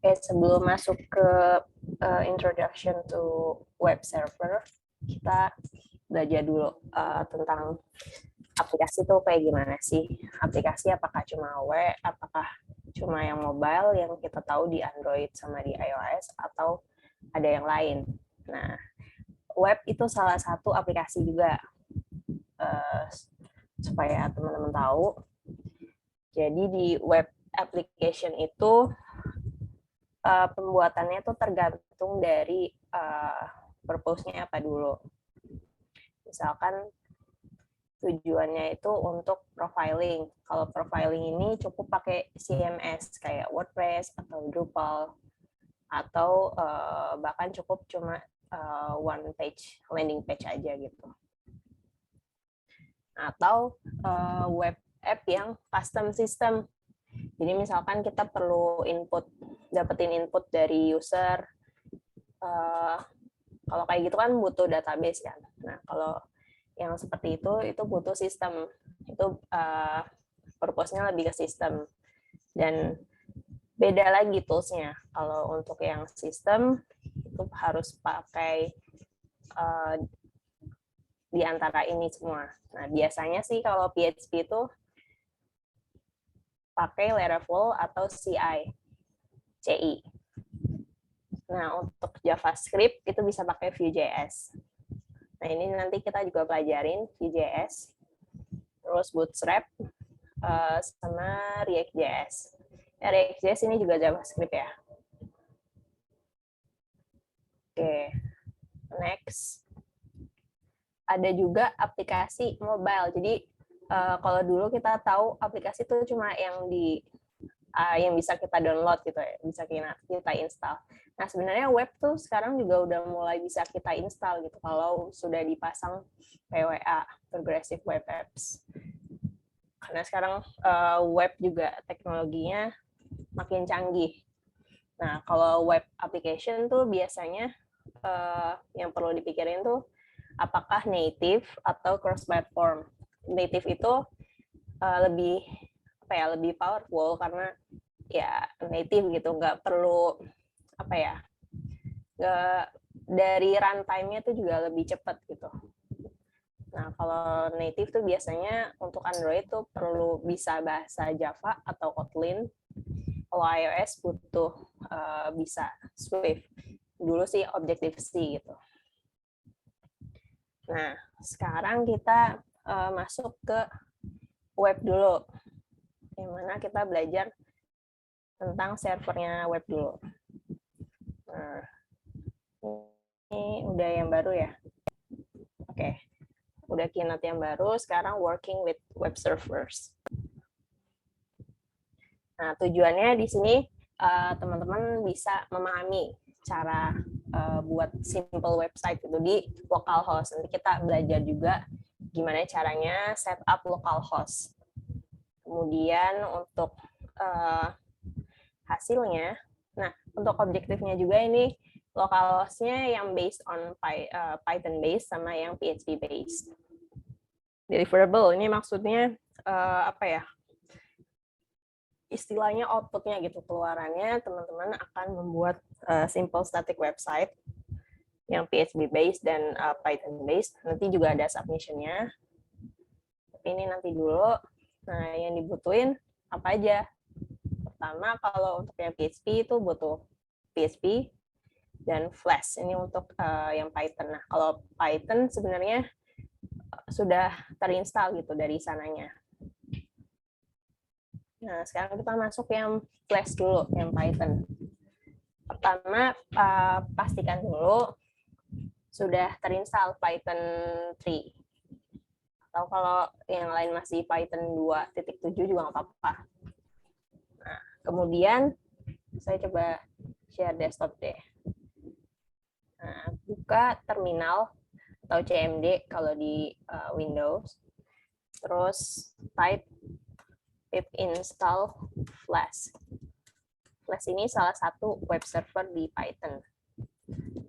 Sebelum masuk ke introduction to web server, kita belajar dulu tentang aplikasi itu kayak gimana sih. Aplikasi apakah cuma web, apakah cuma yang mobile yang kita tahu di Android sama di iOS, atau ada yang lain. Nah, web itu salah satu aplikasi juga, supaya teman-teman tahu. Jadi di web application itu pembuatannya itu tergantung dari purpose-nya apa dulu. Misalkan tujuannya itu untuk profiling. Kalau profiling ini cukup pakai CMS kayak WordPress atau Drupal, atau bahkan cukup cuma one page, landing page aja gitu. Atau web app yang custom system. Jadi misalkan kita perlu dapetin input dari user. Kalau kayak gitu kan butuh database kan. Nah, kalau yang seperti itu butuh sistem. Itu purpose-nya lebih ke sistem. Dan beda lagi tools-nya. Kalau untuk yang sistem, itu harus pakai di antara ini semua. Nah, biasanya sih kalau PHP itu pakai Laravel atau CI. Nah, untuk JavaScript itu bisa pakai Vue.js. Nah, ini nanti kita juga pelajarin Vue.js, terus Bootstrap, sama React.js. React.js ini juga JavaScript ya. Oke, next. Ada juga aplikasi mobile. Jadi, kalau dulu kita tahu aplikasi itu cuma yang bisa kita download gitu ya, bisa kita install. Nah, sebenarnya web tuh sekarang juga udah mulai bisa kita install gitu kalau sudah dipasang PWA, Progressive Web Apps. Karena sekarang web juga teknologinya makin canggih. Nah, kalau web application tuh biasanya yang perlu dipikirin tuh apakah native atau cross platform. Native itu lebih powerful karena ya native gitu, nggak perlu dari runtime-nya tuh juga lebih cepat gitu. Nah, kalau native tuh biasanya untuk Android tuh perlu bisa bahasa Java atau Kotlin. Kalau iOS butuh bisa Swift. Dulu sih Objective-C gitu. Nah, sekarang kita masuk ke web dulu. Yang mana kita belajar tentang servernya web dulu. Nah, ini udah yang baru ya. Oke. Udah keynote yang baru, sekarang working with web servers. Nah, tujuannya di sini teman-teman bisa memahami cara buat simple website itu di localhost. Nanti kita belajar juga gimana caranya set up localhost. Kemudian untuk hasilnya, nah untuk objektifnya juga ini localhost-nya yang based on Python based sama yang PHP based. Deliverable ini maksudnya istilahnya outputnya gitu, keluarannya teman-teman akan membuat simple static website yang PHP based dan Python based. Nanti juga ada submission-nya. Tapi ini nanti dulu. Nah, yang dibutuhin apa aja? Pertama, kalau untuk yang PHP itu butuh PHP dan Flash. Ini untuk yang Python. Nah, kalau Python sebenarnya sudah terinstall gitu dari sananya. Nah, sekarang kita masuk yang Flash dulu, yang Python. Pertama, pastikan dulu sudah terinstall Python 3. Atau kalau yang lain masih Python 2.7 juga nggak apa-apa. Nah, kemudian saya coba share desktop deh. Nah, buka terminal atau CMD kalau di Windows. Terus type pip install Flash. Flash ini salah satu web server di Python.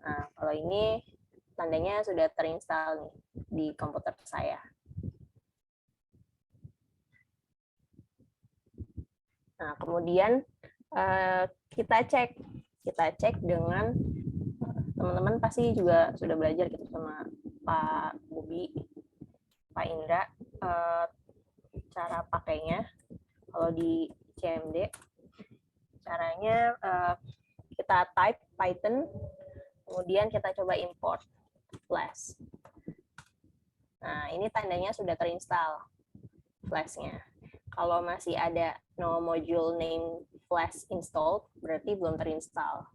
Nah, kalau ini tandanya sudah terinstall nih di komputer saya. Nah, kemudian kita cek dengan teman-teman pasti juga sudah belajar gitu sama Pak Bubi, Pak Indra, cara pakainya. Kalau di CMD caranya kita type Python, kemudian kita coba import Flash. Nah, ini tandanya sudah terinstall Flash-nya. Kalau masih ada no module name Flash installed, berarti belum terinstall.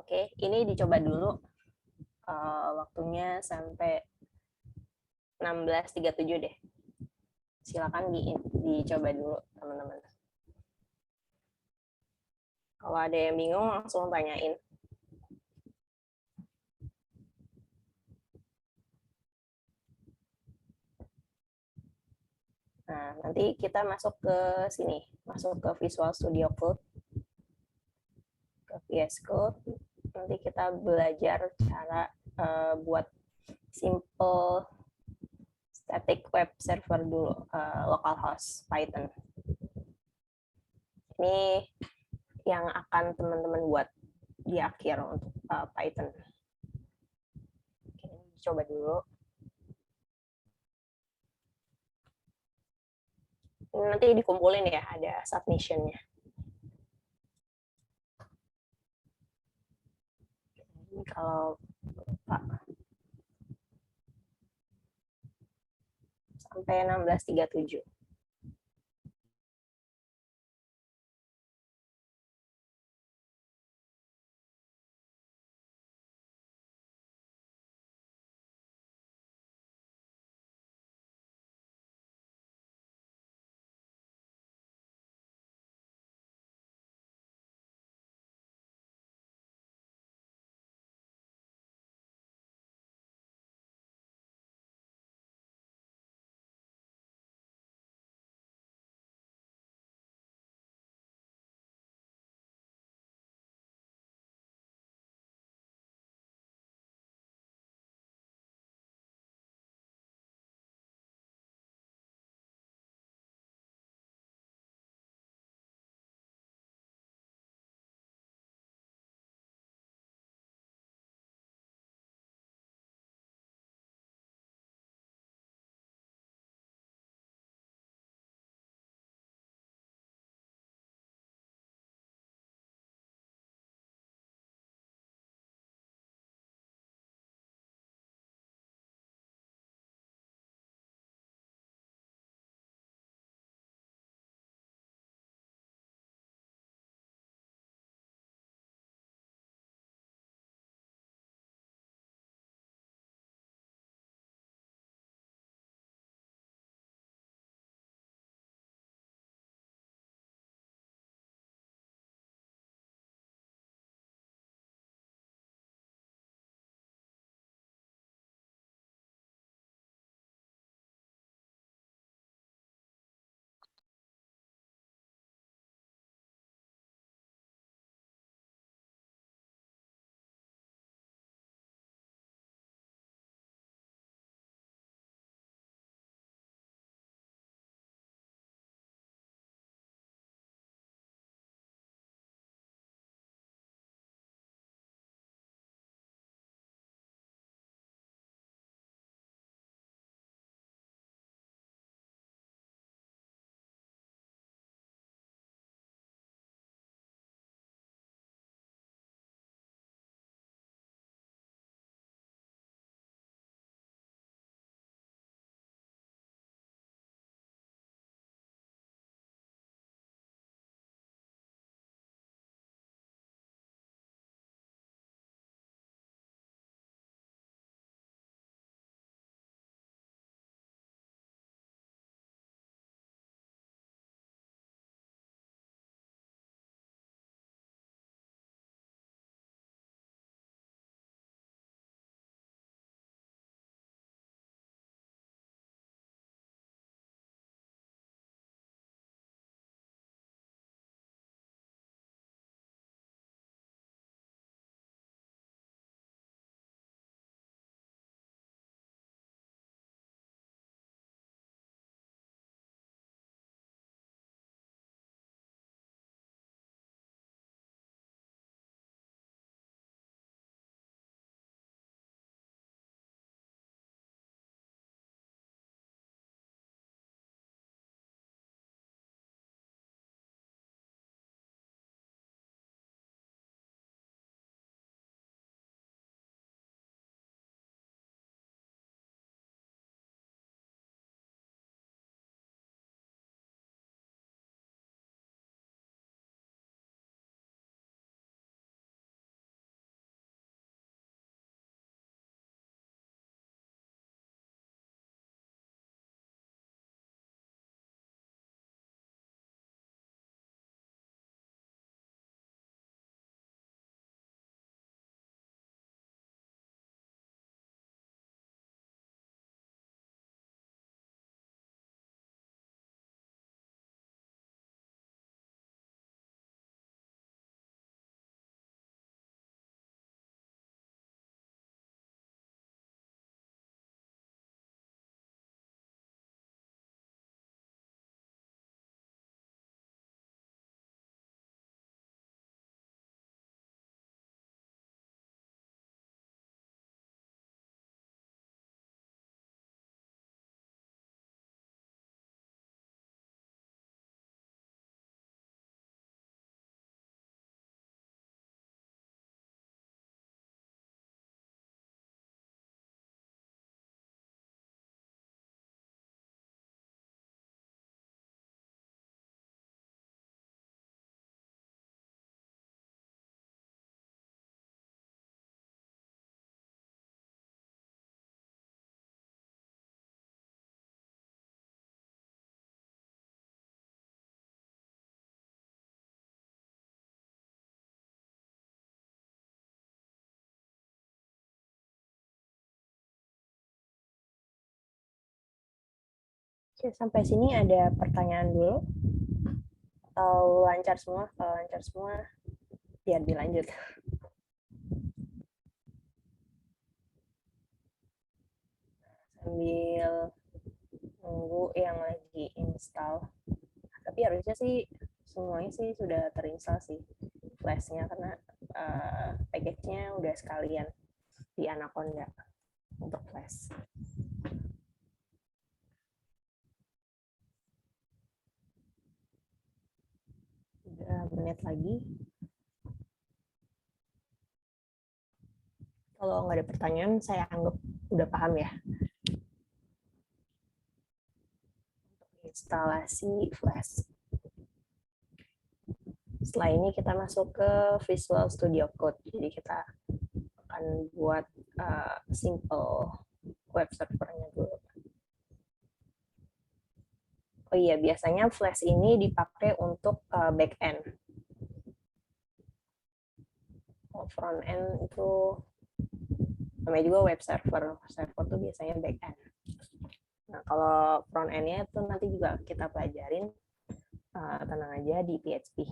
Oke, ini dicoba dulu. Waktunya sampai 16.37 deh. Silakan dicoba dulu, teman-teman. Kalau ada yang bingung, langsung tanyain. Nah, nanti kita masuk ke sini, masuk ke Visual Studio Code, ke VS Code. Nanti kita belajar cara buat simple static web server dulu, localhost Python. Ini yang akan teman-teman buat di akhir untuk Python. Oke, coba dulu. Nanti dikumpulin ya, ada submission-nya. Ini kalau Pak sampai 16.37. Oke, sampai sini ada pertanyaan dulu atau lancar semua? Kalau lancar semua, biar dilanjut. Sambil nunggu yang lagi install. Tapi harusnya sih semuanya sih sudah terinstall sih flashnya karena package-nya udah sekalian di Anaconda untuk flash. 3 menit lagi. Kalau nggak ada pertanyaan, saya anggap udah paham ya. Untuk instalasi flash. Setelah ini kita masuk ke Visual Studio Code. Jadi kita akan buat simple web servernya dulu. Oh iya, biasanya Flash ini dipakai untuk back-end. Front end itu namanya juga web server. Server itu biasanya back-end. Nah, kalau front end-nya itu nanti juga kita pelajarin, tenang aja di PHP.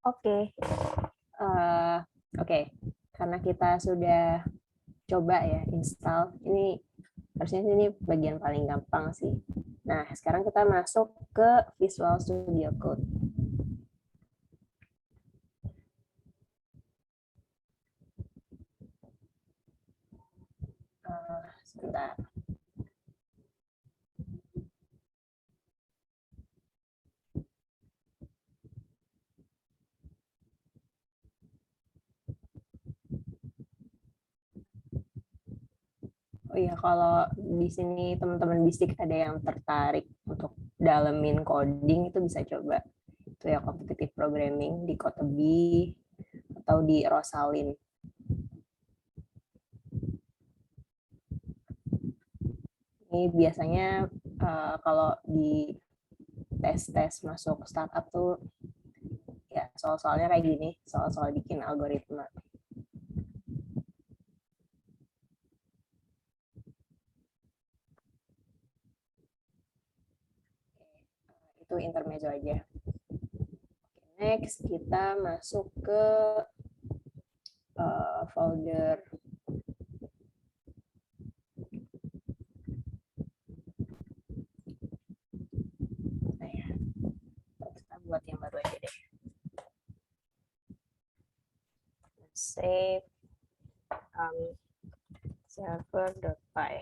Oke. Oke, karena kita sudah coba ya install, ini harusnya ini bagian paling gampang sih. Nah, sekarang kita masuk ke Visual Studio Code. Sebentar. Oh iya, kalau di sini teman-teman bisik ada yang tertarik untuk dalemin coding, itu bisa coba. Itu ya competitive programming di Kotebi atau di Rosalind. Ini biasanya kalau di tes-tes masuk startup tuh ya soal-soalnya kayak gini, soal-soal bikin algoritma. Itu intermezzo aja. Next kita masuk ke folder kita buat yang baru aja deh. Save server.py.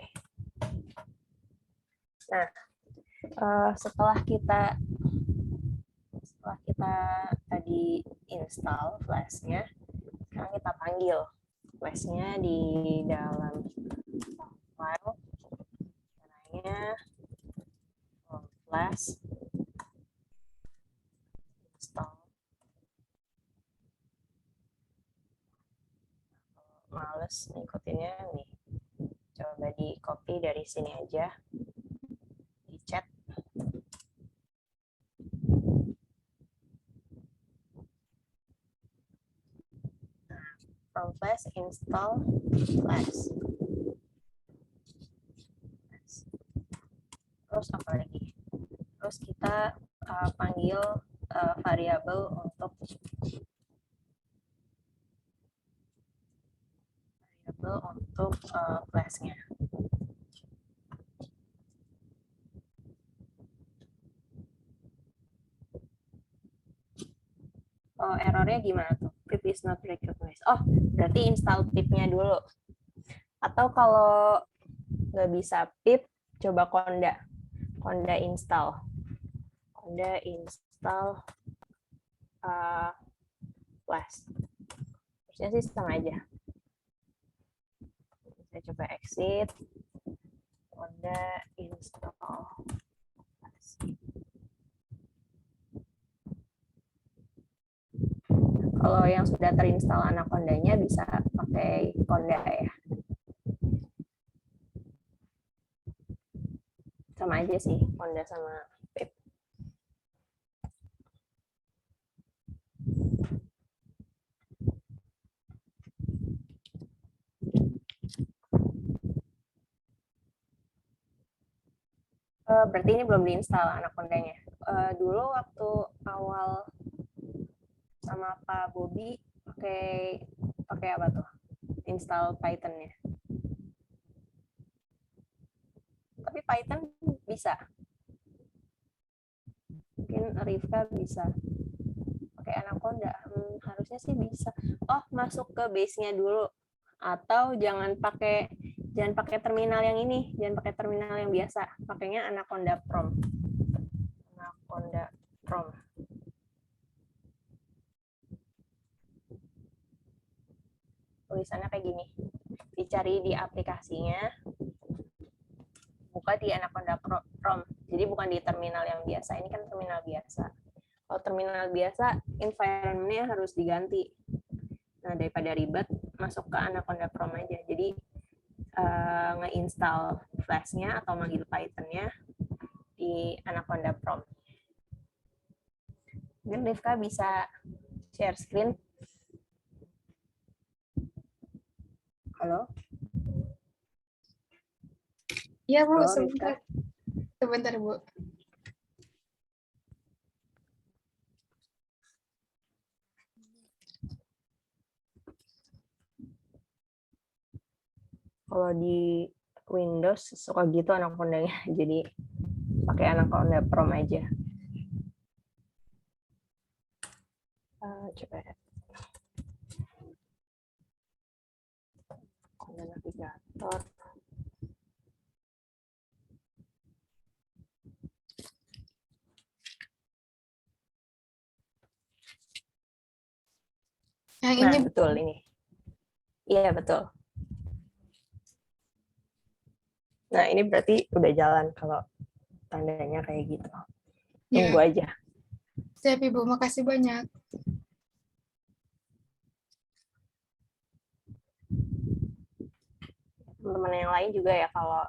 Nah, setelah kita tadi install flashnya, sekarang kita panggil flashnya di dalam file, caranya flash install. Males ngikutinnya nih, coba di copy dari sini aja, di chat. From flash install flash. Terus apa lagi? Terus kita panggil variabel untuk flashnya. Oh, errornya gimana tuh? Pip is not recognized. Oh, berarti install pipnya dulu. Atau kalau nggak bisa pip, coba conda. Conda install. Conda install flash. Harusnya sih sama aja. Saya coba exit. Conda install flash. Kalau yang sudah terinstall Anaconda-nya bisa pakai Conda ya. Sama aja sih, Conda sama pip. Berarti ini belum diinstal Anaconda-nya. Dulu waktu awal sama Pak Bobi pakai apa tuh? Install Python-nya. Tapi Python bisa. Mungkin Rifka bisa. Pakai Anaconda, harusnya sih bisa. Oh, masuk ke base-nya dulu. Atau jangan pakai terminal yang ini, jangan pakai terminal yang biasa. Pakainya Anaconda Prom. Anaconda Prom. Tulisannya kayak gini. Dicari di aplikasinya, buka di Anaconda Prom. Jadi bukan di terminal yang biasa. Ini kan terminal biasa. Kalau terminal biasa, environment-nya harus diganti. Nah, daripada ribet, masuk ke Anaconda Prom aja. Jadi nge-install Flash-nya atau manggil Python-nya di Anaconda Prom. Mungkin Rifka bisa share screen. Halo? Iya, Bu. Halo, Sebentar. Rifka. Sebentar, Bu. Kalau di Windows suka gitu Anaconda-nya, jadi pakai Anaconda Prom aja. Coba Anaconda Navigator. Yang Nah, ini betul ini. Iya, betul. Nah, ini berarti udah jalan kalau tandanya kayak gitu. Tunggu ya. aja. Siap Ibu, makasih banyak. Teman-teman yang lain juga ya, kalau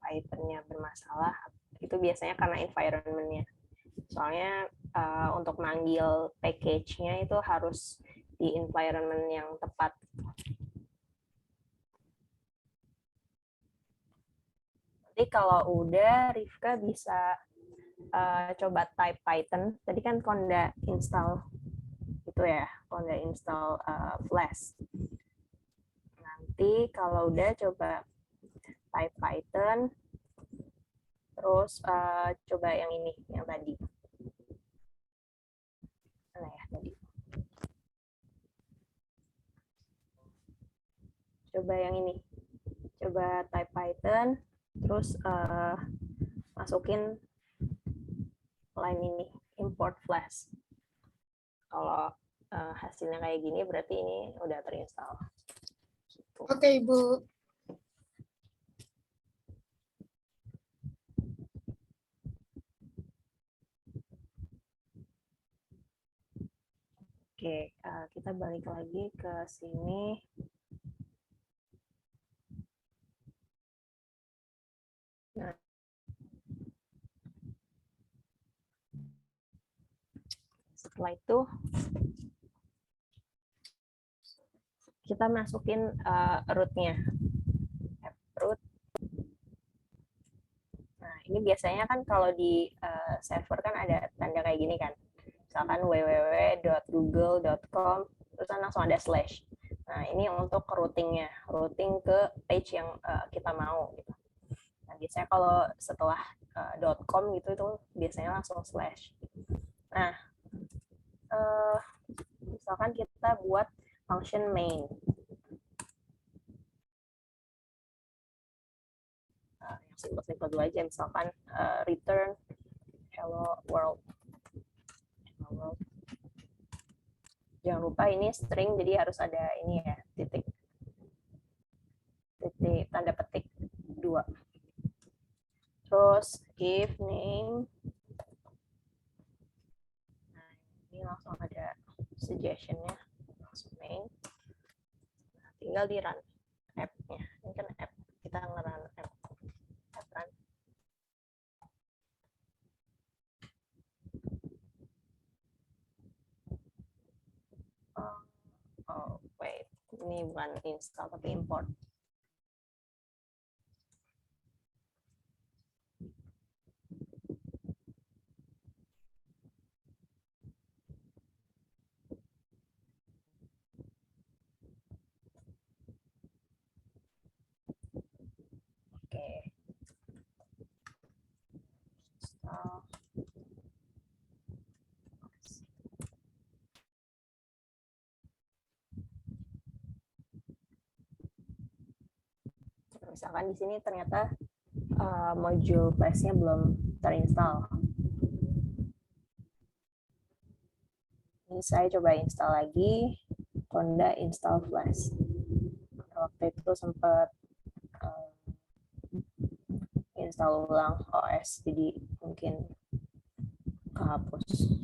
Python-nya bermasalah, itu biasanya karena environment-nya. Soalnya untuk manggil package-nya itu harus di environment yang tepat. Nanti kalau udah, Rifka bisa coba type Python. Tadi kan Konda install itu ya, Konda install Flash. Nanti kalau udah coba type Python, terus coba yang ini, yang tadi. Mana ya tadi? Coba yang ini. Coba type Python, terus masukin line ini, import Flash. Kalau hasilnya kayak gini, berarti ini udah terinstall. Gitu. Oke Ibu. Oke, kita balik lagi ke sini. Nah, setelah itu kita masukin root-nya. Root. Nah, ini biasanya kan kalau di server kan ada tanda kayak gini kan. Misalkan www.google.com, terus kan langsung ada slash. Nah, ini untuk routingnya, routing ke page yang kita mau. Gitu. Nah, biasanya kalau setelah .com gitu itu biasanya langsung slash. Nah, misalkan kita buat function main. Yang simple-simple dulu aja, misalkan return hello world. Hello world. Jangan lupa ini string, jadi harus ada ini ya, titik tanda petik 2. Terus if name. Nah, ini langsung ada suggestion-nya, langsung main. Nah, tinggal di run app-nya. Ini kan app, kita nge-run app run. Oh, wait, ini bukan install tapi import. Oke. Install. Misalkan di sini ternyata module Flash-nya belum terinstall. Ini saya coba install lagi, Conda install Flash. Waktu itu sempat install ulang OS, jadi mungkin kehapus.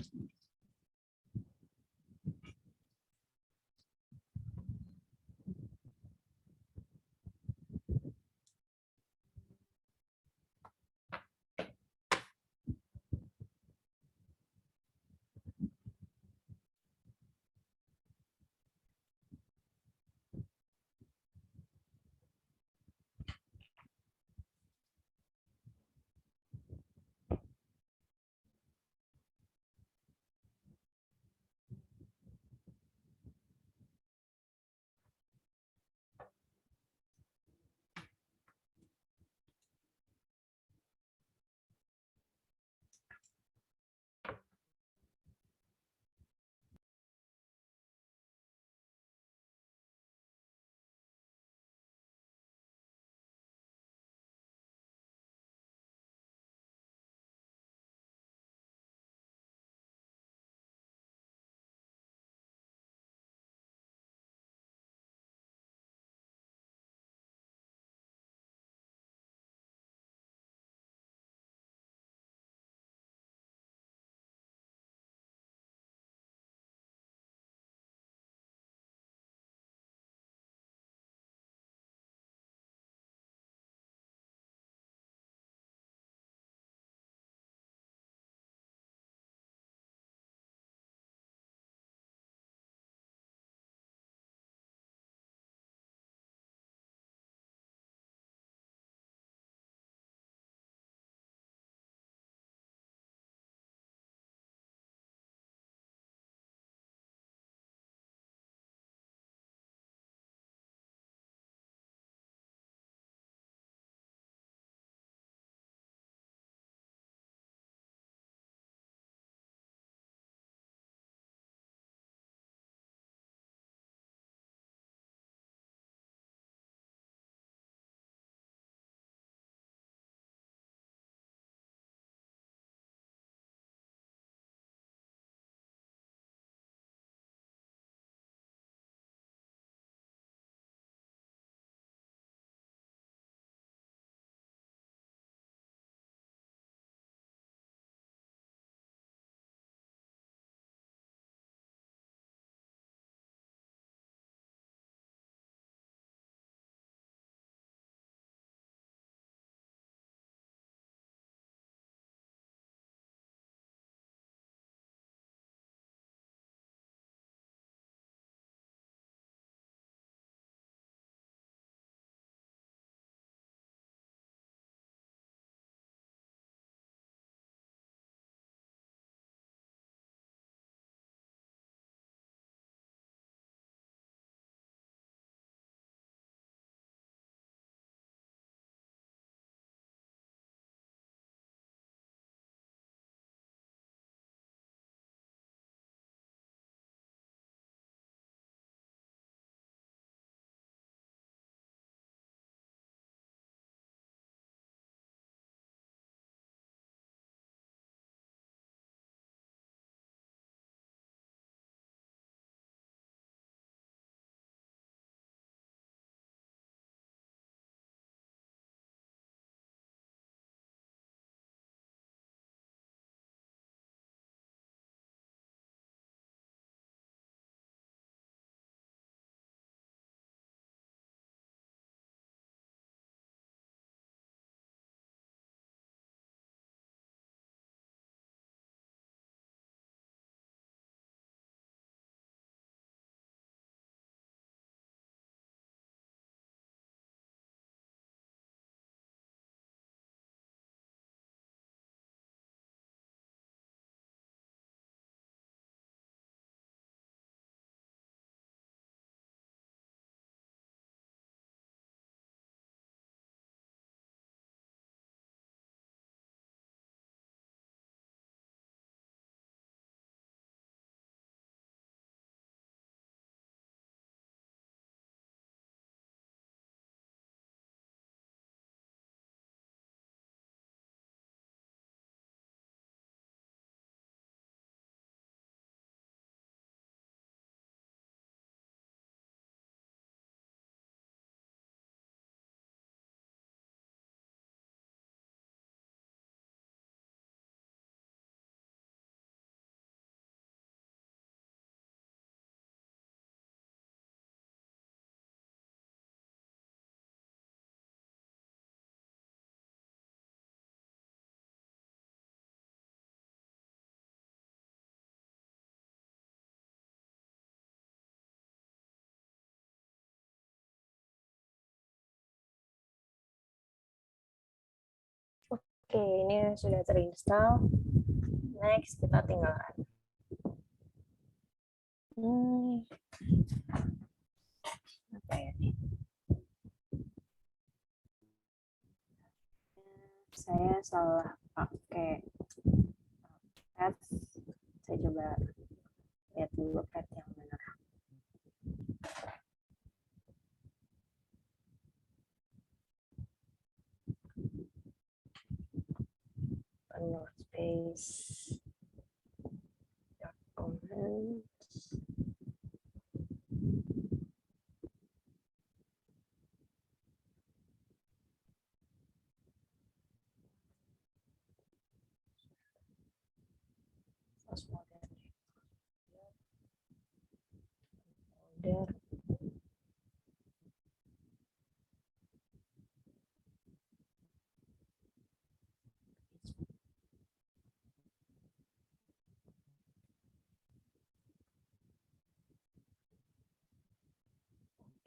Oke, ini sudah terinstall. Next, kita tinggal apa ya nih? Saya salah pakai pad. Saya coba lihat dulu pad yang benar. Workspace documents. Folder.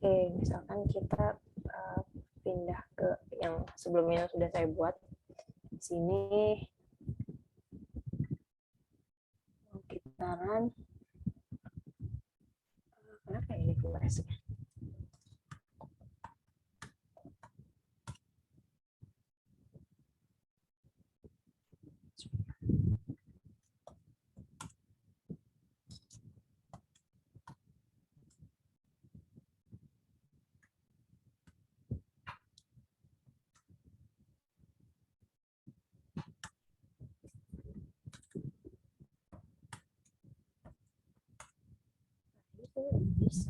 Oke, misalkan kita pindah ke yang sebelumnya sudah saya buat. Sini kita run. Kenapa ini flashnya? Bisa.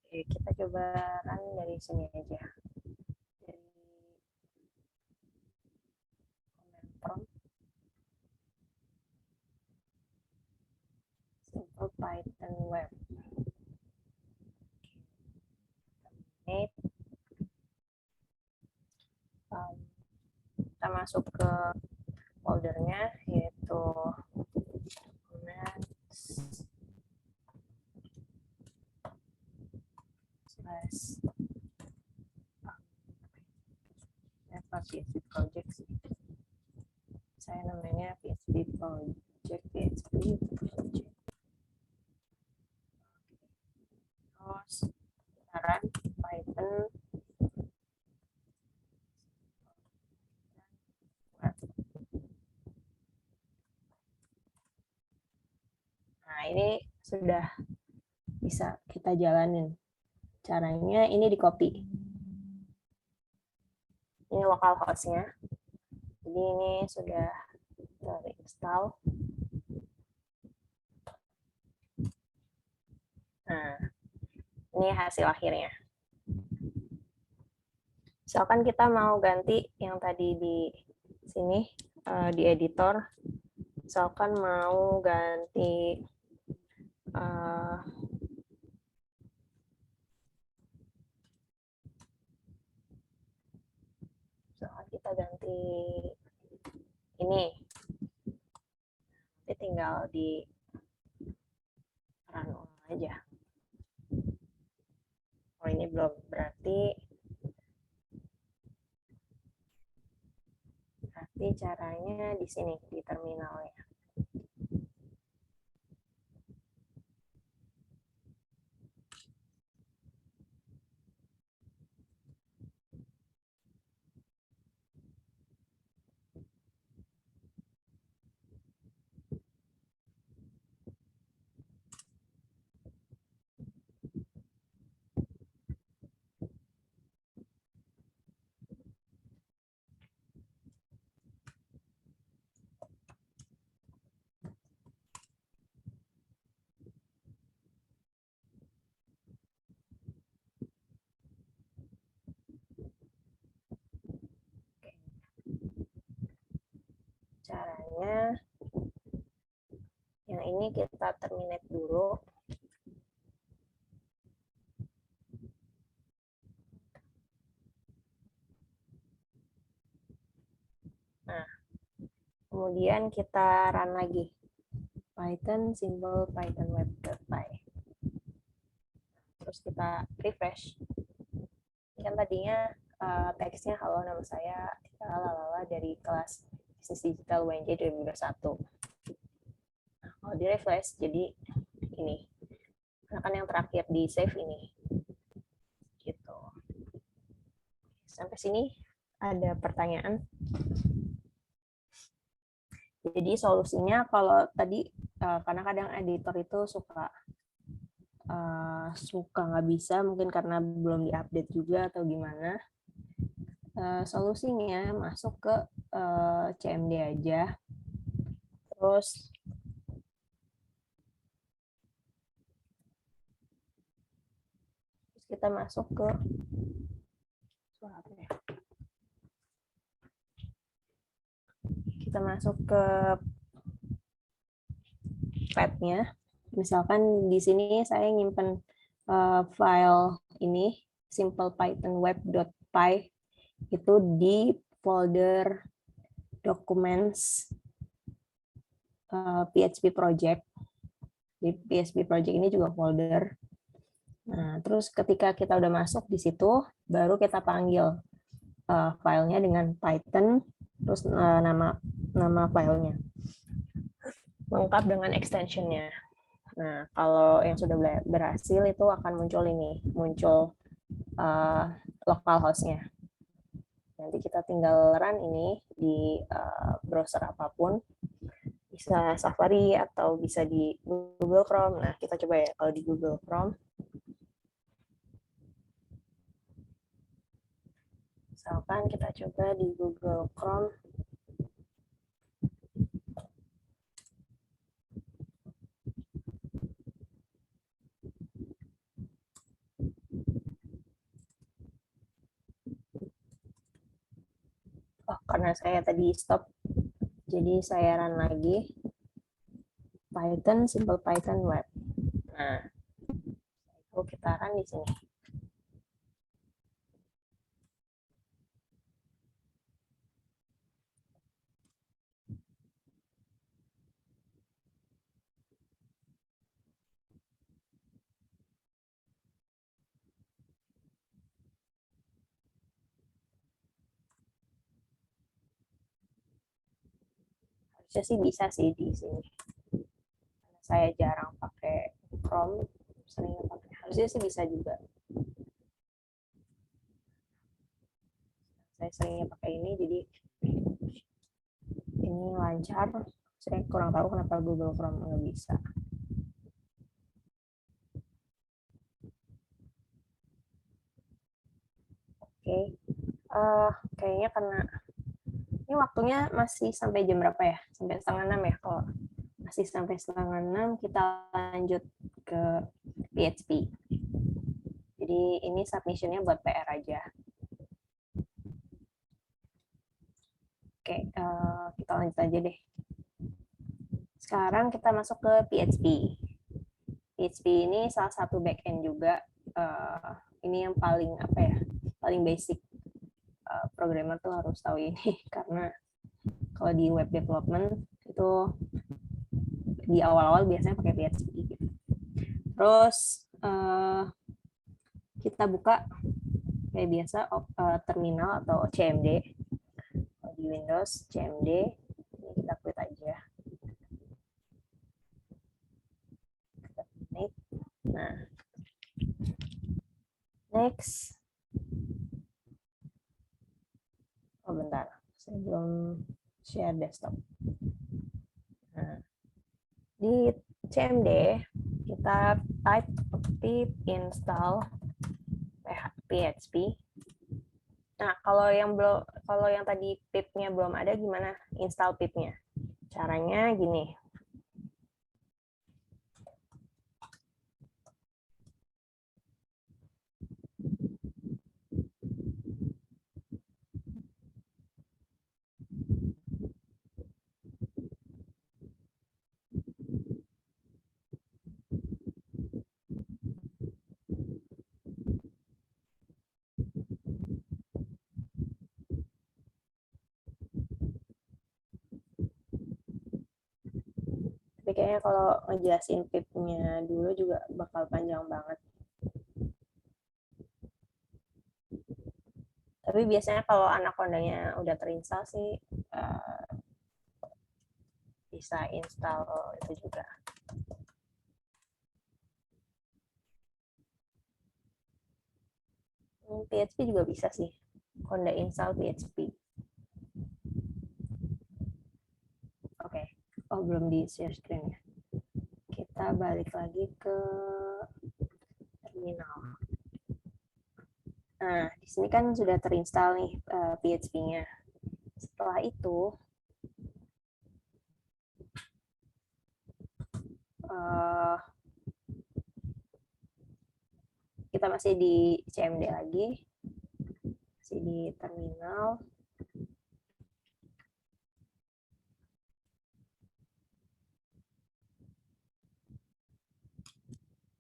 Oke, kita coba run dari sini aja. Dari command prompt. Simple Python web. Terminate. Kita masuk ke foldernya, yaitu PHP project. Saya namanya PHP project. Terus run Python. Nah, ini sudah bisa kita jalanin. Caranya ini di copy. Ini localhost-nya. Jadi ini sudah terinstall. Nah, ini hasil akhirnya. Misalkan kita mau ganti yang tadi di sini, di editor. Misalkan mau ganti misalkan kita ganti ini. Nanti tinggal di run ulang aja. Oh, ini belum, berarti caranya di sini, di terminalnya. Caranya yang ini kita terminate dulu. Kemudian kita run lagi. Python simple python web.py. Terus kita refresh. Kan tadinya teksnya halo nama saya lalala dari kelas Bisnis Digital UNJ 2021. Nah, kalau di refresh jadi ini. Karena kan yang terakhir di save ini. Gitu. Sampai sini ada pertanyaan? Jadi solusinya kalau tadi karena kadang editor itu suka nggak bisa, mungkin karena belum diupdate juga atau gimana. Solusinya masuk ke CMD aja, terus kita masuk ke path-nya. Misalkan di sini saya nyimpen file ini simplepythonweb.py itu di folder documents PHP project. Di PHP project ini juga folder. Nah, terus ketika kita udah masuk di situ, baru kita panggil filenya dengan Python, terus nama filenya lengkap dengan extensionnya. Nah, kalau yang sudah berhasil itu akan muncul localhost-nya. Nanti kita tinggal run ini di browser apapun, bisa Safari atau bisa di Google Chrome. Nah, kita coba ya kalau di Google Chrome. Misalkan kita coba di Google Chrome. Oh, karena saya tadi stop, jadi saya run lagi. Python, simple Python web. Nah, itu kita run di sini. Harusnya sih bisa sih di sini. Saya jarang pakai Chrome, sering pakai. Harusnya sih bisa juga. Saya seringnya pakai ini, jadi ini lancar. Saya kurang tahu kenapa Google Chrome nggak bisa. Oke, kayaknya karena ini waktunya masih sampai jam berapa ya? Sampai 5:30 ya. Kalau masih sampai 5:30, kita lanjut ke PHP. Jadi ini submission-nya buat PR aja. Oke, kita lanjut aja deh. Sekarang kita masuk ke PHP. PHP ini salah satu backend juga. Ini yang paling paling basic. Programmer tuh harus tahu ini karena kalau di web development itu di awal-awal biasanya pakai PHP gitu. Terus kita buka kayak biasa terminal atau CMD. Di Windows CMD ini kita klik aja. Nah, next. Oh bentar, saya belum share desktop. Nah, di CMD kita type pip install PHP. Nah, kalau yang tadi pip-nya belum ada, gimana install pip-nya? Caranya gini. Tapi kayaknya kalau ngejelasin pip-nya dulu juga bakal panjang banget. Tapi biasanya kalau Anaconda-nya udah terinstall sih, bisa install itu juga. PHP juga bisa sih. Conda install PHP. Oke. Oh, belum di share screen ya. Kita balik lagi ke terminal. Nah, di sini kan sudah terinstall nih PHP-nya. Setelah itu, kita masih di CMD lagi, masih di terminal.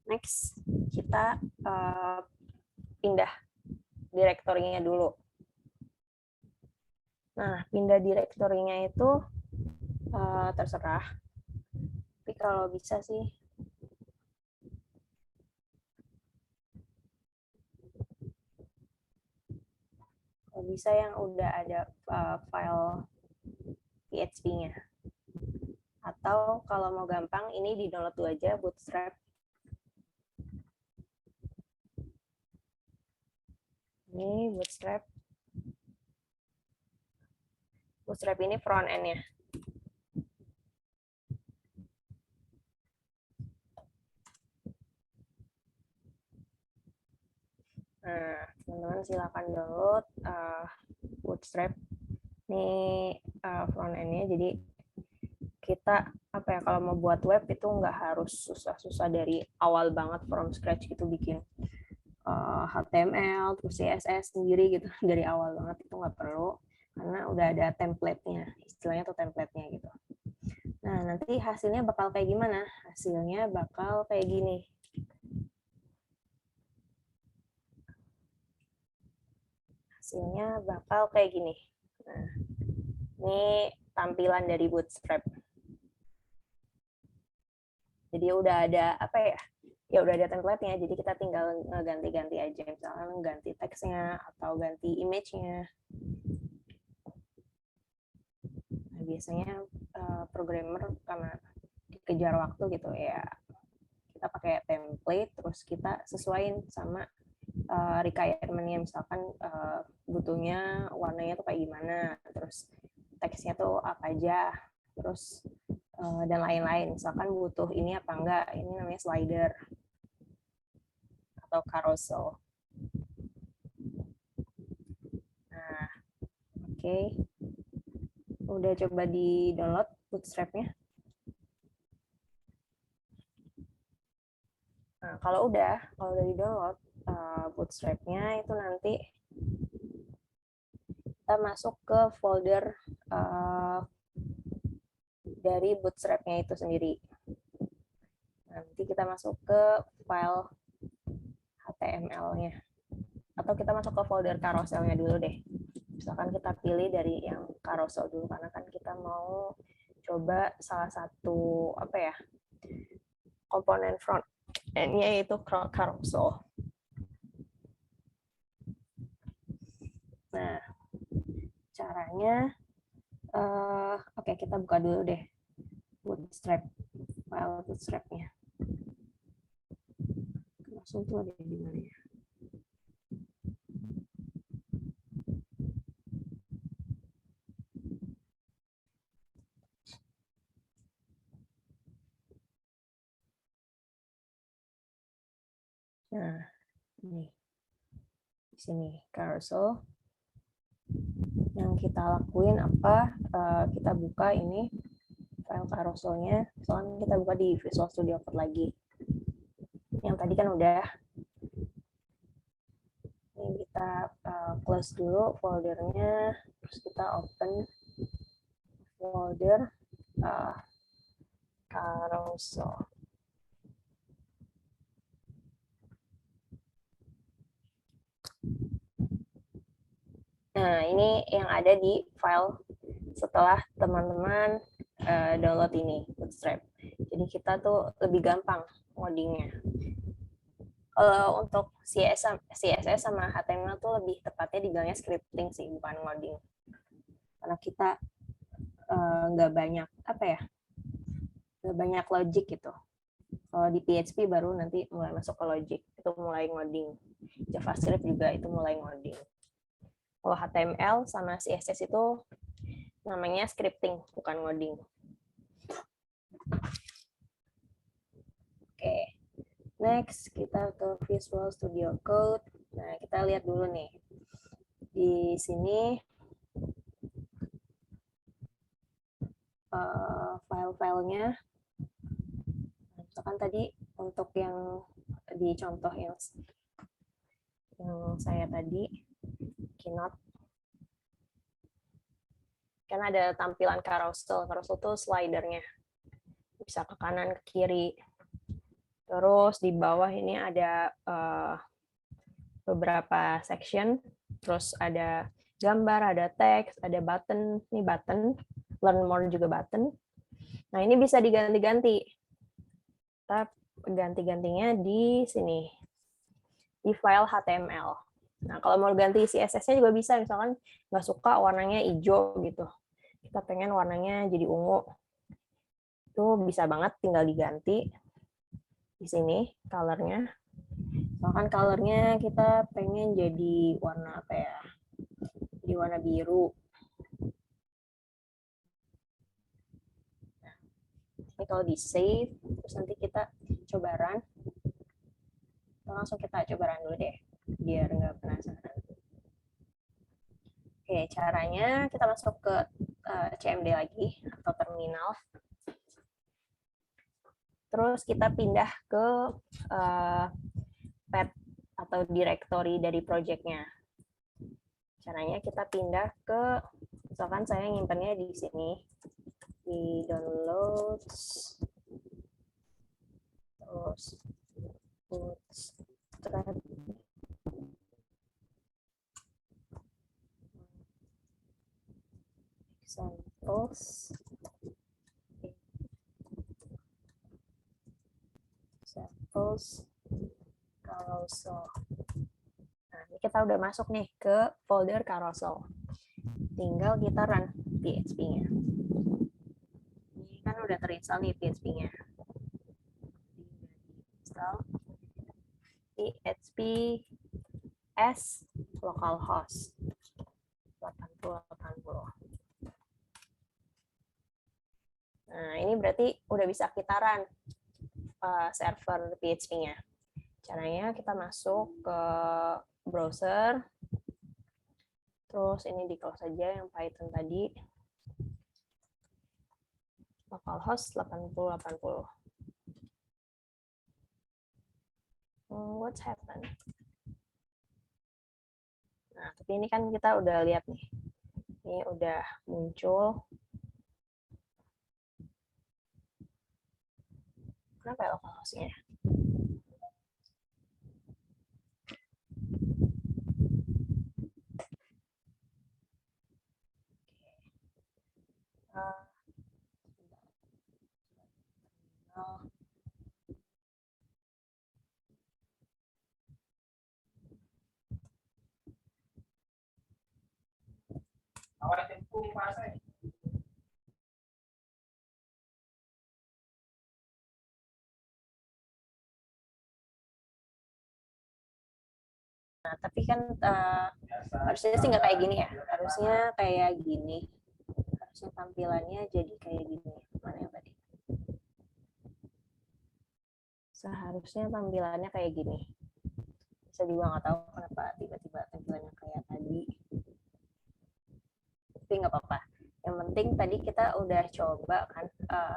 Next, kita pindah direktorinya dulu. Nah, pindah direktorinya itu terserah. Tapi kalau bisa sih, kalau bisa yang udah ada file PHP-nya. Atau kalau mau gampang, ini di-download dulu aja, Bootstrap. Ini Bootstrap. Bootstrap ini front end-nya. Nah, teman-teman silakan download Bootstrap. Ini front end-nya, jadi kita apa ya, kalau mau buat web itu nggak harus susah-susah dari awal banget from scratch gitu, bikin HTML terus CSS sendiri gitu dari awal banget, itu nggak perlu karena udah ada template-nya, istilahnya tuh template-nya gitu. Nah, nanti hasilnya bakal kayak gimana? Hasilnya bakal kayak gini. Hasilnya bakal kayak gini. Nah, ini tampilan dari Bootstrap. Jadi udah ada apa ya? Ya udah ada template-nya, jadi kita tinggal ganti-ganti aja, misalnya ganti teksnya atau ganti image-nya. Nah, biasanya programmer karena dikejar waktu gitu ya, kita pakai template terus kita sesuaiin sama requirement-nya, misalkan butuhnya warnanya tuh kayak gimana, terus teksnya tuh apa aja, terus dan lain-lain. Misalkan butuh ini apa enggak, ini namanya slider atau carousel. Nah, oke. Udah coba di-download Bootstrap-nya? Nah, kalau udah di-download Bootstrap-nya, itu nanti kita masuk ke folder dari Bootstrap-nya itu sendiri. Nanti kita masuk ke file HTML-nya. Atau kita masuk ke folder carousel-nya dulu deh. Misalkan kita pilih dari yang carousel dulu, karena kan kita mau coba salah satu apa ya, komponen front end-nya yaitu carousel. Nah, caranya, oke, kita buka dulu deh Bootstrap, file Bootstrap-nya. Langsung tuh ada di mana ya? Nah, ini di sini carousel. Yang kita lakuin apa? Kita buka ini file carouselnya. Soalnya kita buka di Visual Studio Code lagi. Yang tadi kan udah. Ini kita close dulu foldernya, terus kita open folder carousel. Nah, ini yang ada di file setelah teman-teman download ini, Bootstrap. Jadi kita tuh lebih gampang ngodingnya. Kalau untuk CSS sama HTML tuh lebih tepatnya dibilangnya scripting sih, bukan ngoding. Karena kita nggak banyak nggak banyak logic gitu. Kalau di PHP baru nanti mulai masuk ke logic, itu mulai ngoding. JavaScript juga itu mulai ngoding. Kalau HTML sama CSS itu namanya scripting, bukan ngoding. Oke, next kita ke Visual Studio Code. Nah, kita lihat dulu nih. Di sini file-filenya. Misalkan tadi untuk yang di contoh yang saya tadi, Keynote, kan ada tampilan carousel. Carousel itu slidernya. Bisa ke kanan, ke kiri. Terus di bawah ini ada beberapa section. Terus ada gambar, ada teks, ada button. Ini button. Learn more juga button. Nah, ini bisa diganti-ganti. Kita ganti-gantinya di sini. Di file HTML. Nah, kalau mau ganti CSS-nya juga bisa. Misalkan nggak suka warnanya hijau gitu. Kita pengen warnanya jadi ungu. Itu bisa banget tinggal diganti. Di sini color-nya. Misalkan color-nya kita pengen jadi warna apa ya? Jadi warna biru. Nah, ini kalau di save, terus nanti kita coba run. Langsung kita coba run dulu deh, biar nggak penasaran. Oke, caranya kita masuk ke CMD lagi, atau terminal. Terus kita pindah ke path atau directory dari project-nya. Caranya kita pindah ke, misalkan saya nyimpannya di sini, di downloads, terus bootstrap, examples, carousel. Nah, ini kita udah masuk nih ke folder carousel. Tinggal kita run PHP-nya. Ini kan udah terinstall nih PHP-nya. Install PHP as localhost 8080. Nah, ini berarti udah bisa kita run server PHP-nya. Caranya kita masuk ke browser, terus ini di close saja yang Python tadi, localhost 8080. What's happened? Nah, tapi ini kan kita udah lihat nih, ini udah muncul. Kenapa ya localhost-nya? Nah, tapi kan harusnya sih nggak kayak gini ya. Harusnya kayak gini. Harusnya tampilannya jadi kayak gini. Mana yang tadi? Seharusnya tampilannya kayak gini. Saya juga nggak tahu kenapa tiba-tiba tampilannya kayak tadi. Tapi nggak apa-apa. Yang penting tadi kita udah coba kan.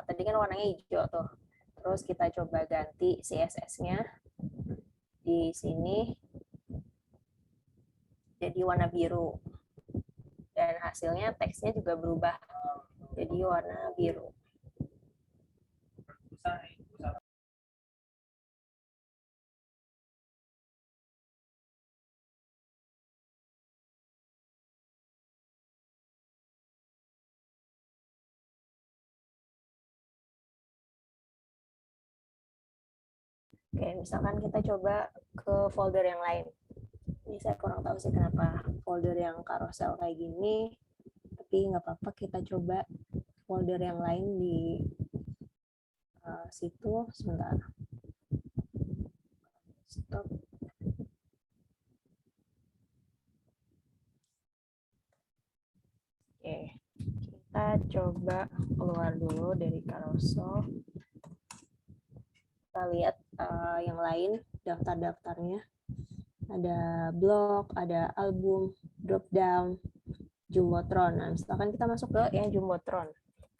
Tadi kan warnanya hijau tuh. Terus kita coba ganti CSS-nya di sini jadi warna biru. Dan hasilnya teksnya juga berubah jadi warna biru. Oke, misalkan kita coba ke folder yang lain. Ini saya kurang tahu sih kenapa folder yang carousel kayak gini, tapi nggak apa-apa, kita coba folder yang lain di situ. Sebentar. Stop. Oke, kita coba keluar dulu dari carousel. Kita lihat yang lain, daftar-daftarnya. Ada blog, ada album, drop down, Jumbotron. Nah, misalkan kita masuk ke yang Jumbotron.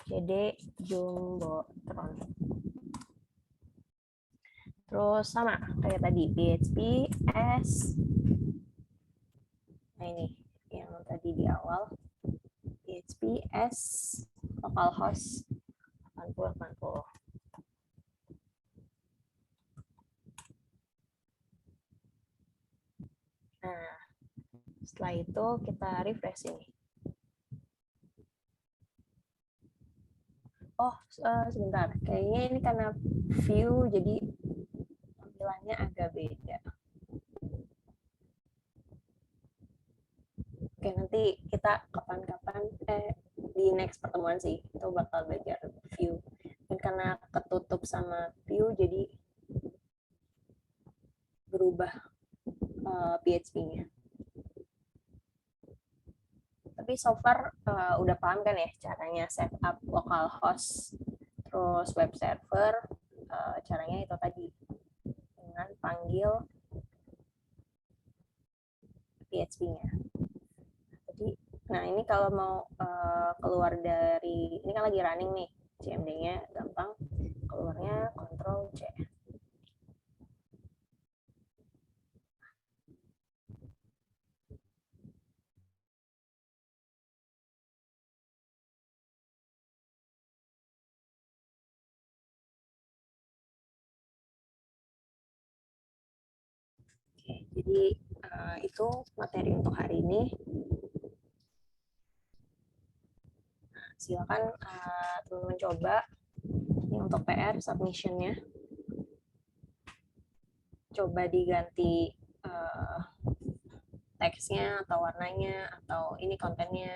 Jadi Jumbotron. Terus sama kayak tadi, PHP S. Nah ini yang tadi di awal. PHP S localhost 8080. Nah, setelah itu kita refresh ini. Oh, sebentar. Kayaknya ini karena view, jadi tampilannya agak beda. Oke, nanti kita kapan-kapan, di next pertemuan sih, itu bakal belajar view. Dan karena ketutup sama view, jadi berubah PHP-nya. Tapi so far udah paham kan ya caranya setup localhost, terus web server, caranya itu tadi dengan panggil PHP-nya. Jadi, nah ini kalau mau keluar dari, ini kan lagi running nih, CMD-nya gampang, keluarnya Ctrl C. Oke, jadi itu materi untuk hari ini. Nah, silakan teman-teman coba. Ini untuk PR submission-nya. Coba diganti teksnya atau warnanya atau ini kontennya.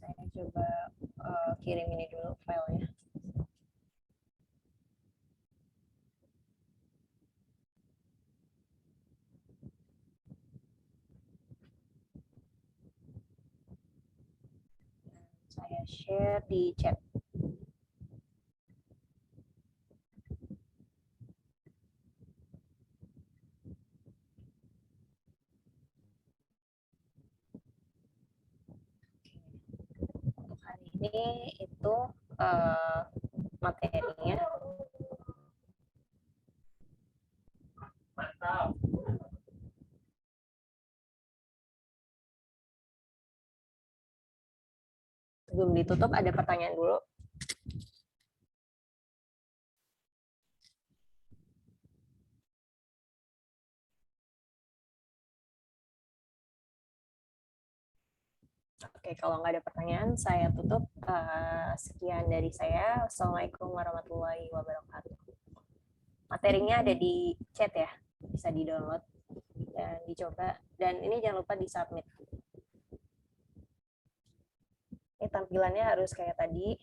Saya coba kirim ini dulu filenya. Saya share di chat. Untuk hari ini itu materinya. Sebelum ditutup ada pertanyaan dulu. Oke, kalau nggak ada pertanyaan, saya tutup. Sekian dari saya. Assalamualaikum warahmatullahi wabarakatuh. Materinya ada di chat ya, bisa di-download dan dicoba. Dan ini jangan lupa di-submit. Ini tampilannya harus kayak tadi,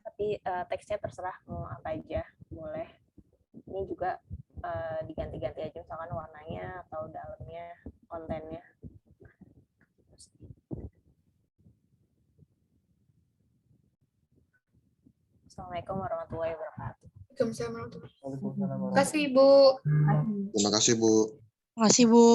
tapi teksnya terserah mau apa aja, boleh. Ini juga diganti-ganti aja, misalkan warnanya atau dalamnya. kontennya. Assalamualaikum warahmatullahi wabarakatuh. Waalaikumsalam warahmatullahi wabarakatuh. Terima kasih, Bu. Terima kasih, Bu. Terima kasih, Bu.